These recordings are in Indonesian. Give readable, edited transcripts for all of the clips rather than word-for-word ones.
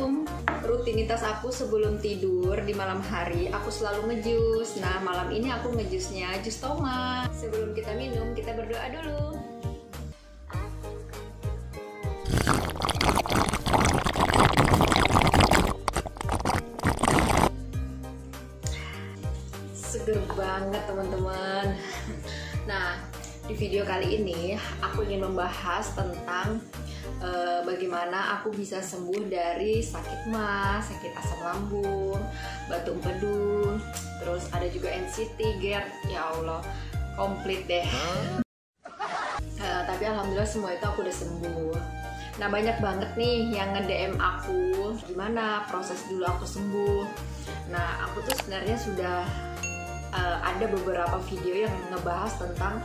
Assalamualaikum. Rutinitas aku sebelum tidur di malam hari, aku selalu ngejus. Nah, malam ini aku ngejusnya jus tomat. Sebelum kita minum, kita berdoa dulu. Seger banget teman-teman. Nah, di video kali ini aku ingin membahas tentang bagaimana aku bisa sembuh dari sakit mah, sakit asam lambung, batu empedu, terus ada juga NCT, GERD, ya Allah, komplit deh. Tapi alhamdulillah semua itu aku udah sembuh. Nah, banyak banget nih yang nge-DM aku, gimana proses dulu aku sembuh. Nah, aku tuh sebenarnya sudah ada beberapa video yang ngebahas tentang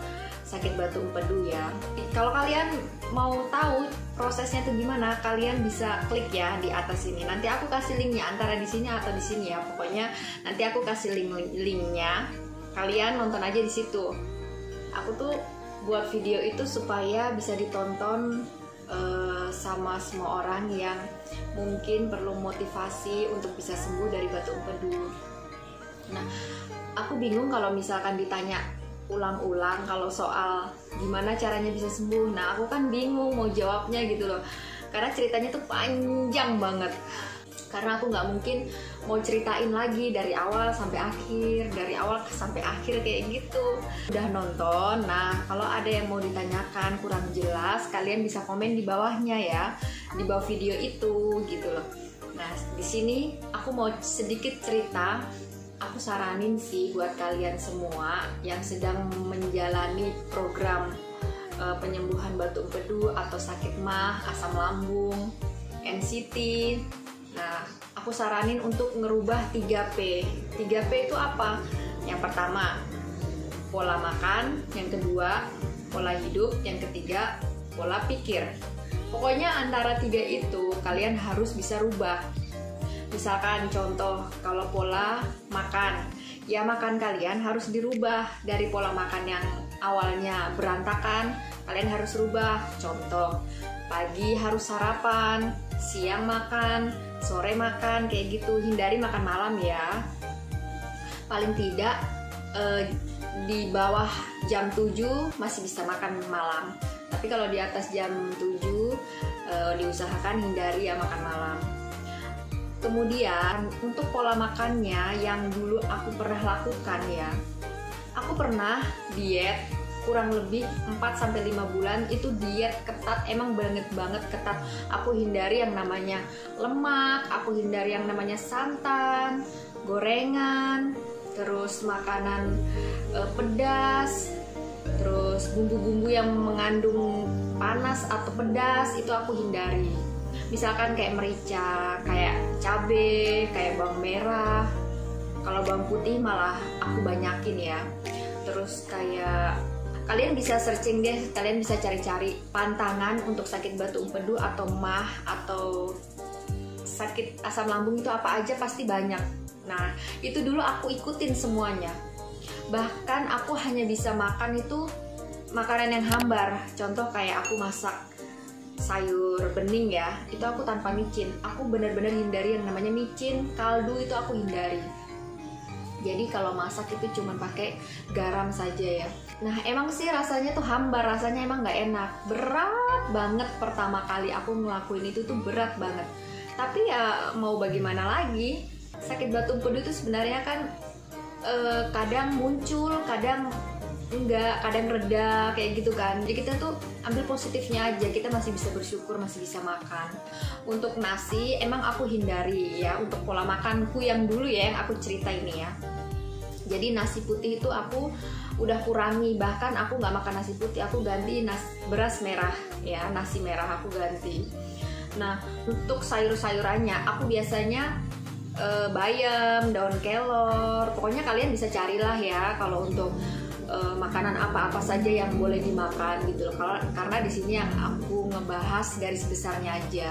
sakit batu empedu ya. Kalau kalian mau tahu prosesnya itu gimana, kalian bisa klik ya di atas ini. Nanti aku kasih linknya antara di sini atau di sini ya. Pokoknya nanti aku kasih linknya. Kalian nonton aja di situ. Aku tuh buat video itu supaya bisa ditonton sama semua orang yang mungkin perlu motivasi untuk bisa sembuh dari batu empedu. Nah, aku bingung kalau misalkan ditanya ulang-ulang kalau soal gimana caranya bisa sembuh. Nah, aku kan bingung mau jawabnya gitu loh, karena ceritanya tuh panjang banget. Karena aku nggak mungkin mau ceritain lagi dari awal sampai akhir, dari awal sampai akhir kayak gitu. Udah nonton, nah kalau ada yang mau ditanyakan kurang jelas, kalian bisa komen di bawahnya ya, di bawah video itu gitu loh. Nah, di sini aku mau sedikit cerita. Aku saranin sih buat kalian semua yang sedang menjalani program penyembuhan batu empedu atau sakit mah, asam lambung, NCT. Nah, aku saranin untuk ngerubah 3P. 3P itu apa? Yang pertama, pola makan. Yang kedua, pola hidup. Yang ketiga, pola pikir. Pokoknya antara 3 itu kalian harus bisa rubah. Misalkan contoh, kalau pola makan, ya makan kalian harus dirubah dari pola makan yang awalnya berantakan, kalian harus rubah. Contoh, pagi harus sarapan, siang makan, sore makan, kayak gitu. Hindari makan malam ya. Paling tidak di bawah jam 7 masih bisa makan malam. Tapi kalau di atas jam 7 diusahakan hindari ya makan malam. Kemudian untuk pola makannya yang dulu aku pernah lakukan ya, aku pernah diet kurang lebih 4-5 bulan. Itu diet ketat, emang banget ketat. Aku hindari yang namanya lemak, aku hindari yang namanya santan, gorengan, terus makanan pedas, terus bumbu-bumbu yang mengandung panas atau pedas itu aku hindari. Misalkan kayak merica, kayak cabai, kayak bawang merah. Kalau bawang putih malah aku banyakin ya. Terus kayak kalian bisa searching deh, kalian bisa cari-cari pantangan untuk sakit batu empedu atau mah atau sakit asam lambung itu apa aja, pasti banyak. Nah, itu dulu aku ikutin semuanya. Bahkan aku hanya bisa makan itu makanan yang hambar. Contoh kayak aku masak sayur bening ya, itu aku tanpa micin. Aku benar-benar hindari yang namanya micin, kaldu itu aku hindari. Jadi kalau masak itu cuma pakai garam saja ya. Nah, emang sih rasanya tuh hambar, rasanya emang nggak enak. Berat banget pertama kali aku ngelakuin itu tuh berat banget. Tapi ya mau bagaimana lagi? Sakit batu empedu itu sebenarnya kan kadang muncul, kadang enggak, kadang reda kayak gitu kan. Jadi kita tuh ambil positifnya aja, kita masih bisa bersyukur, masih bisa makan. Untuk nasi emang aku hindari ya, untuk pola makanku yang dulu ya, yang aku cerita ini ya. Jadi nasi putih itu aku udah kurangi, bahkan aku nggak makan nasi putih, aku ganti beras merah ya, nasi merah aku ganti. Nah, untuk sayur-sayurannya aku biasanya bayam, daun kelor, pokoknya kalian bisa carilah ya kalau untuk makanan apa-apa saja yang boleh dimakan gitu loh. Karena di sini yang aku ngebahas garis besarnya aja.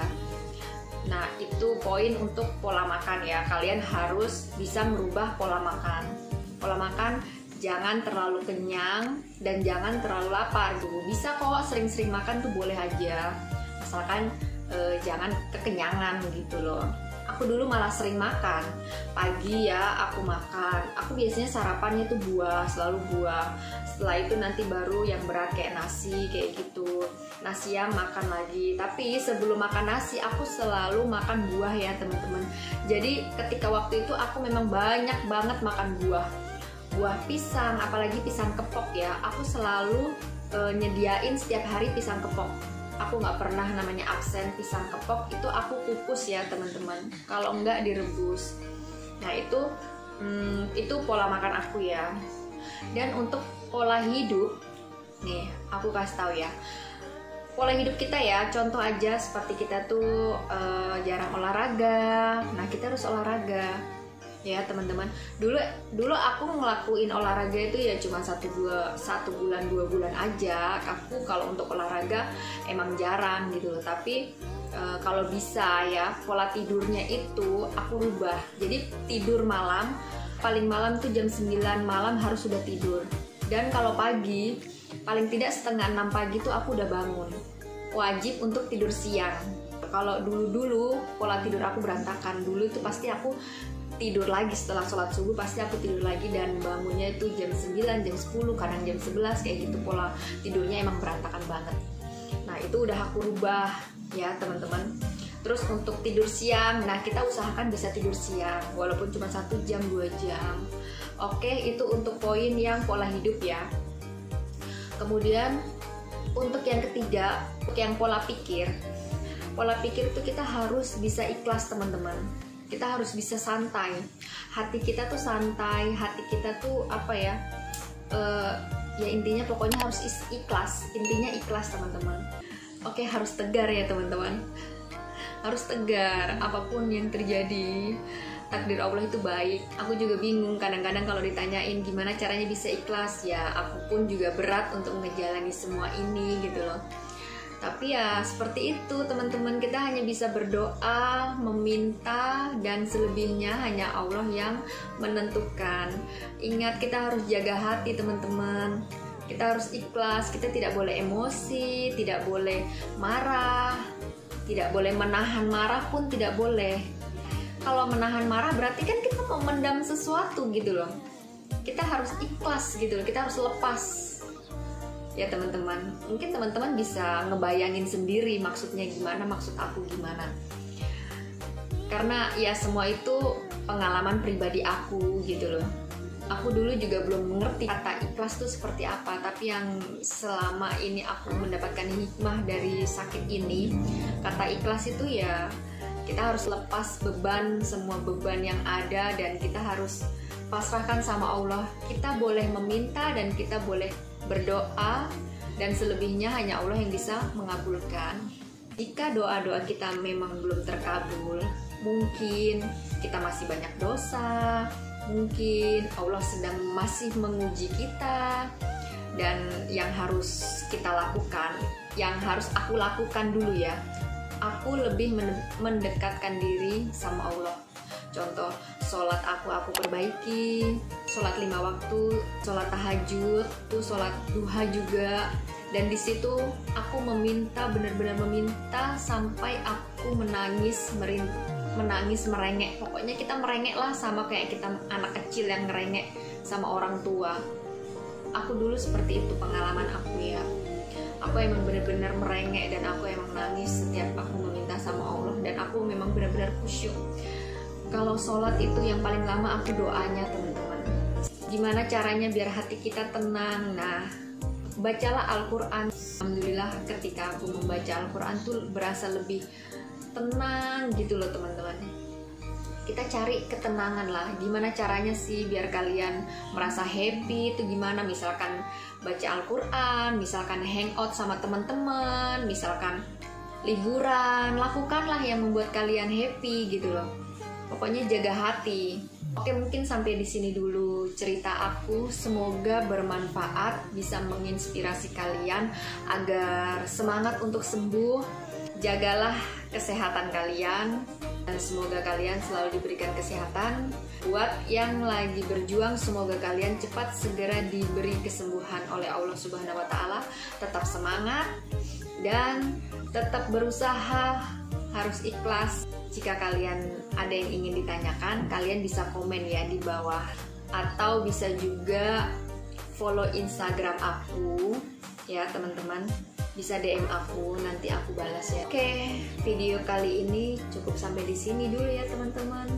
Nah, itu poin untuk pola makan ya. Kalian harus bisa merubah pola makan. Pola makan jangan terlalu kenyang dan jangan terlalu lapar gitu. Bisa kok sering-sering makan tuh boleh aja. Asalkan jangan kekenyangan gitu loh. Aku dulu malah sering makan pagi ya, aku makan. Aku biasanya sarapannya tuh buah, selalu buah. Setelah itu nanti baru yang berat kayak nasi kayak gitu. Nah siang makan lagi. Tapi sebelum makan nasi aku selalu makan buah ya teman-teman. Jadi ketika waktu itu aku memang banyak banget makan buah. Buah pisang, apalagi pisang kepok ya. Aku selalu nyediain setiap hari pisang kepok. Aku nggak pernah namanya absen pisang kepok. Itu aku kukus ya teman-teman, kalau nggak direbus. Nah itu pola makan aku ya. Dan untuk pola hidup nih aku kasih tahu ya, pola hidup kita ya, contoh aja seperti kita tuh jarang olahraga. Nah kita harus olahraga ya teman-teman. Dulu aku ngelakuin olahraga itu ya cuma 1 bulan 2 bulan aja. Aku kalau untuk olahraga emang jarang gitu loh. Tapi kalau bisa ya pola tidurnya itu aku rubah. Jadi tidur malam, paling malam tuh jam 9 malam harus sudah tidur. Dan kalau pagi paling tidak setengah 6 pagi tuh aku udah bangun. Wajib untuk tidur siang. Kalau dulu pola tidur aku berantakan. Dulu itu pasti aku tidur lagi setelah sholat subuh, pasti aku tidur lagi dan bangunnya itu jam 9, jam 10, kadang jam 11 kayak gitu. Pola tidurnya emang berantakan banget. Nah itu udah aku rubah ya teman-teman. Terus untuk tidur siang, nah kita usahakan bisa tidur siang walaupun cuma 1 jam 2 jam. Oke, itu untuk poin yang pola hidup ya. Kemudian untuk yang ketiga, untuk yang pola pikir. Pola pikir itu kita harus bisa ikhlas teman-teman. Kita harus bisa santai. Hati kita tuh santai, hati kita tuh apa ya? Ya intinya pokoknya harus ikhlas. Intinya ikhlas teman-teman. Oke, harus tegar ya teman-teman. Harus tegar apapun yang terjadi. Takdir Allah itu baik. Aku juga bingung kadang-kadang kalau ditanyain gimana caranya bisa ikhlas. Ya aku pun juga berat untuk menjalani semua ini gitu loh. Tapi ya seperti itu teman-teman, kita hanya bisa berdoa, meminta, dan selebihnya hanya Allah yang menentukan. Ingat, kita harus jaga hati teman-teman. Kita harus ikhlas, kita tidak boleh emosi, tidak boleh marah, tidak boleh menahan marah pun tidak boleh. Kalau menahan marah berarti kan kita memendam sesuatu gitu loh. Kita harus ikhlas gitu loh, kita harus lepas. Ya teman-teman, mungkin teman-teman bisa ngebayangin sendiri maksudnya gimana, maksud aku gimana. Karena ya semua itu pengalaman pribadi aku gitu loh. Aku dulu juga belum mengerti kata ikhlas itu seperti apa. Tapi yang selama ini aku mendapatkan hikmah dari sakit ini, kata ikhlas itu ya kita harus lepas beban, semua beban yang ada. Dan kita harus pasrahkan sama Allah. Kita boleh meminta dan kita boleh berdoa, dan selebihnya hanya Allah yang bisa mengabulkan. Jika doa-doa kita memang belum terkabul, mungkin kita masih banyak dosa, mungkin Allah sedang masih menguji kita. Dan yang harus kita lakukan, yang harus aku lakukan dulu ya, aku lebih mendekatkan diri sama Allah. Contoh, sholat aku perbaiki, sholat 5 waktu, sholat tahajud, tuh sholat duha juga. Dan di situ aku meminta, benar-benar meminta sampai aku menangis merengek. Pokoknya kita merengek lah, sama kayak kita anak kecil yang ngerengek sama orang tua. Aku dulu seperti itu pengalaman aku ya. Aku emang benar-benar merengek dan aku emang nangis setiap aku meminta sama Allah. Dan aku memang benar-benar khusyuk. Kalau sholat itu yang paling lama aku doanya teman-teman. Gimana caranya biar hati kita tenang? Nah, bacalah Al-Quran. Alhamdulillah ketika aku membaca Al-Quran tuh berasa lebih tenang gitu loh teman-teman. Kita cari ketenangan lah. Gimana caranya sih biar kalian merasa happy itu gimana? Misalkan baca Al-Quran, misalkan hangout sama teman-teman, misalkan liburan. Lakukanlah yang membuat kalian happy gitu loh. Pokoknya jaga hati. Oke, mungkin sampai di sini dulu cerita aku. Semoga bermanfaat, bisa menginspirasi kalian agar semangat untuk sembuh. Jagalah kesehatan kalian dan semoga kalian selalu diberikan kesehatan. Buat yang lagi berjuang, semoga kalian cepat segera diberi kesembuhan oleh Allah Subhanahu wa taala. Tetap semangat dan tetap berusaha, harus ikhlas. Jika kalian ada yang ingin ditanyakan, kalian bisa komen ya di bawah, atau bisa juga follow Instagram aku ya teman-teman, bisa DM aku, nanti aku balas ya. Oke, video kali ini cukup sampai di sini dulu ya teman-teman.